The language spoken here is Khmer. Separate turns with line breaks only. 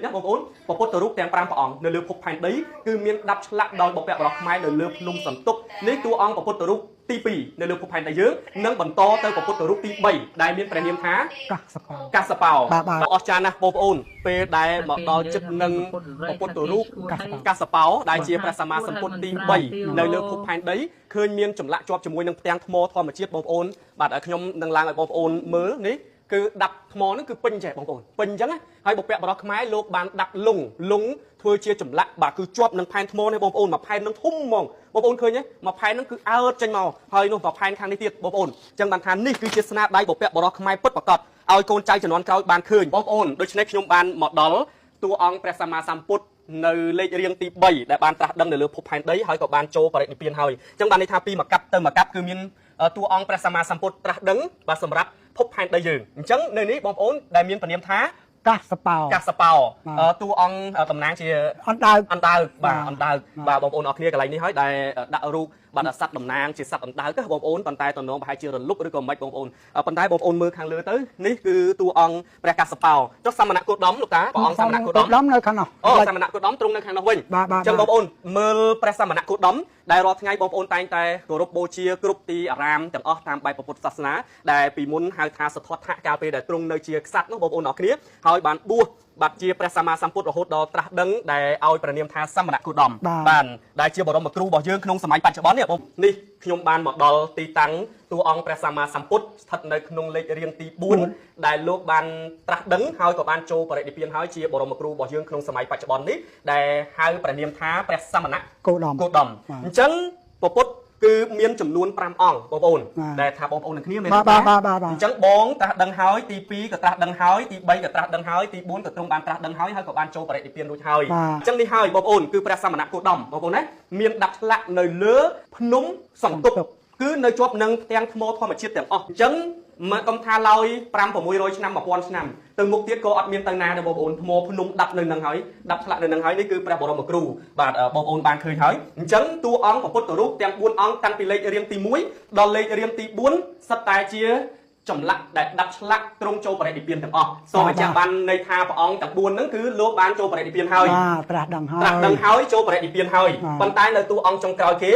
ណាបងប្អូនពុទ្ធរូបទាំង5ព្រះអង្គនៅលើភពផែនដីគឺមានដាប់ឆ្លាក់ដោយបុព្វបុរសខ្មែរនៅលើភ្នំសន្ទុកនេះតួអង្គពុទ្ធរូបទី2នៅលើភពផែនដីយើងនិងបន្តទៅពុទ្ធរូបទី3ដែលមានព្រះនាមថាកាសបោអស្ចារ្យណាស់បងប្អូនពេលដែលមកដល់ចិត្តនឹងពុទ្ធរូបកាសបោដែលជាព្រះសម្មាសម្ពុទ្ធទី3នៅលើភពផែនដីឃើញមានចម្លាក់ជាប់ជាមួយនឹងផ្ទាំងថ្មធម្មជាតិបងប្អូនបាទខ្ញុំនឹងឡើងឲ្យបងប្អូនមើលនេះគឺដាប់ថ្មហ្នឹងគឺពេញចេះបងប្អូនពេញអញ្ចឹងហើយបុព្វបុរសខ្មែរលោកបានដាក់លុងធ្វើជាចម្លាក់បាទគឺជាប់នឹងផែនថ្មនេះបងប្អូនមួយផែននឹងធំហ្មងបងប្អូនឃើញទេមួយផែនហ្នឹងគឺអើតចេញមកហើយនោះមួយផែនខាងនេះទៀតបងប្អូនអញ្ចឹងបានថានេះគឺជាស្នាដៃបុព្វបុរសខ្មែរពិតប្រាកដឲ្យកូនចៅជំនាន់ក្រោយបានឃើញបងប្អូនដូច្នេះខ្ញុំបានមកដល់តួអង្គព្រះសម្មាសម្ពុទ្ធនៅលេខរៀងទី3ដែលបានត្រាស់ដឹងនៅលើភពផែនដីហើយក៏បានចូលបរិនិព្វានហើយអញ្ចឹងបានន័យថាពីមកកាប់ទៅមកកាប់គឺមានតួអង្គព្រះសម្មាសម្ពុទ្ធត្រាស់ដឹងបាទសម្រាប់ភពផែនដីយើងអញ្ចឹងនៅនេះបងប្អូនដែលមានព្រានាមថាកាសបោតួអង្គតំណាងជាអណ្ដើកបាទអណ្ដើកបាទបងប្អូនអរគ្នាកន្លែងនេះហើយដែលដាក់រូបបាទសត្វតំណាងជាសត្វអណ្ដើកទេបងប្អូនប៉ុន្តែតំណងប្រហែលជារលុបឬក៏មិនបងប្អូនប៉ុន្តែបងប្អូនមើលខាងលើទៅនេះគឺតួអង្គព្រះកាសបោចុះសមណគោតមលោកតាព្រះអង្គសមណគោតមនៅខាងនោះអូសមណគោតមទ្រង់នៅខាងនោះវិញអញ្ចឹងបងប្អូនមើលព្រះសមណគោតមដែលរាល់ថ្ងៃបងប្អូនតែងតែគោរពបូជាគ្រប់ទីអារាមទាំងអស់តាមបែបពុទ្ធសាសនាដែលពីមុនហៅថាសទ្ធត្ថៈកាលពេលដែលទ្រង់នៅជាក្សត្រនោះបងប្អូនអរគ្នាហើយបានបួសបាទជាព្រះសម្មាសម្ពុទ្ធរហូតដល់ត្រាស់ដឹងដែលឲ្យព្រះនាមថាសមណគោតមបានដែលជាបរមគ្រូរបស់យើងក្នុងសម័យបច្ចុប្បន្ននេះនេះខ្ញុំបានមកដល់ទីតាំងតួអង្គព្រះសម្មាសម្ពុទ្ធស្ថិតនៅក្នុងលេខរៀងទី4ដែលលោកបានត្រាស់ដឹងហើយក៏បានចូលបរិនិព្វានហើយជាបរមគ្រូរបស់យើងក្នុងសម័យបច្ចុប្បន្ននេះដែលហៅព្រះនាមថាព្រះសមណគោតមអញ្ចឹងពុទ្ធគឺមានចំនួន5អង្គបងប្អូនដែលថាបងប្អូននឹងគ្នាមែនទេអញ្ចឹងបងត្រាស់ដឹងហើយទី2ក៏ត្រាស់ដឹងហើយទី3ក៏ត្រាស់ដឹងហើយទី4ក៏ទ្រង់បានត្រាស់ដឹងហើយក៏បានចូលបរិនិព្វានរួចហើយអញ្ចឹងនេះហើយបងប្អូនគឺព្រះសមណគោតមបងប្អូនណាមានដាក់ឆ្លាក់នៅលើភ្នំសន្ទុកគឺនៅជាប់នឹងផ្ទាំងថ្មធម្មជាតិទាំងអស់អញ្ចឹងមកកំថាឡើយ5-600 ឆ្នាំ1000ឆ្នាំទៅមុខទៀតក៏អត់មានទៅណាដែរបងប្អូនថ្មភ្នំដាប់នៅនឹងហើយដាប់ឆ្លាក់នៅនឹងហើយនេះគឺព្រះបរមគ្រូបាទបងប្អូនបានឃើញហើយអញ្ចឹងតួអង្គពុទ្ធរូបទាំង4អង្គតាំងពីលេខរៀងទី1ដល់លេខរៀងទី4សិតតែជាចម្លាក់ដែលដាប់ឆ្លាក់ទ្រង់ចូលបរិនិព្វានទាំងអស់សូមបញ្ជាក់បានន័យថាព្រះអង្គទាំង4ហ្នឹងគឺលោកបានចូលបរិនិព្វានហើយត្រាស់ដឹងហើយចូលបរិនិព្វានហើយប៉ុន្តែនៅតួអង្គចុងក្រោយគេ